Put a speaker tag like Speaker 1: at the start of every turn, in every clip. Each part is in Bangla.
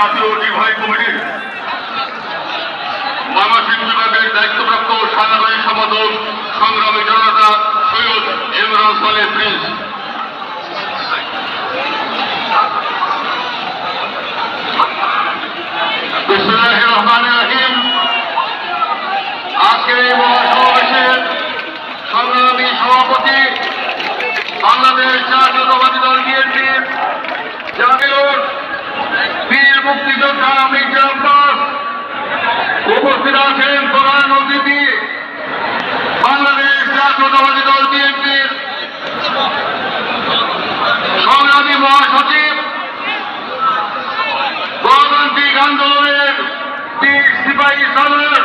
Speaker 1: জাতীয় নির্বাহী কমিটির ময়মনসিংহ বিভাগের দায়িত্বপ্রাপ্ত সাধারণ সম্পাদক সংগ্রামী জনতা সৈয়দ ইমরান সালেহ প্রিন্স। বিসমিল্লাহির রহমানির রহিম। আজকের এই মহাসমাবেশের সংগ্রামী সভাপতি বাংলাদেশ জাতীয়তাবাদী দল বিএনপির জাতীয় বীর মুক্তিযোদ্ধা মির্জা আব্বাস, উপস্থিত আছেন প্রধান অতিথি বাংলাদেশ জাতীয়তাবাদী দল বিএনপির সংগ্রামী মহাসচিব, গণতান্ত্রিক আন্দোলনের বীর সিপাহী সালার,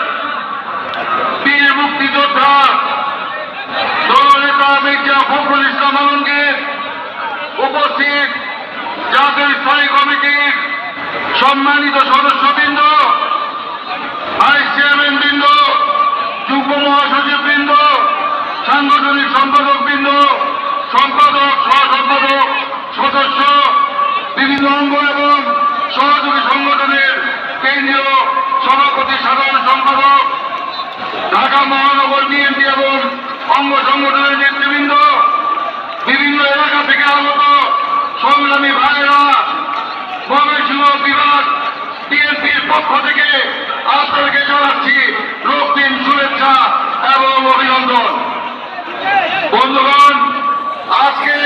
Speaker 1: বীর মুক্তিযোদ্ধা দলনেতা মির্জা ফখরুল ইসলাম আলমগীর, উপস্থিত জাতীয় স্থায়ী কমিটির সম্মানিত সদস্যবৃন্দ, ভাইস চেয়ারম্যান বৃন্দ, যুগ্ম মহাসচিব বৃন্দ, সাংগঠনিক সম্পাদক বৃন্দ, সম্পাদক, সহ সম্পাদক, সদস্য, বিভিন্ন অঙ্গ এবং সহযোগী সংগঠনের কেন্দ্রীয় সভাপতি, সাধারণ সম্পাদক, ঢাকা মহানগর বিএনপি এবং অঙ্গ সংগঠনের নেতৃবৃন্দ, বিভিন্ন এলাকা থেকে আগত সংগ্রামী ভাইয়েরা, ময়মনসিংহ বিভাগ বিএনপির পক্ষ থেকে আপনাদেরকে জানাচ্ছি রক্তিম শুভেচ্ছা এবং অভিনন্দন। বন্ধুগণ, আজকে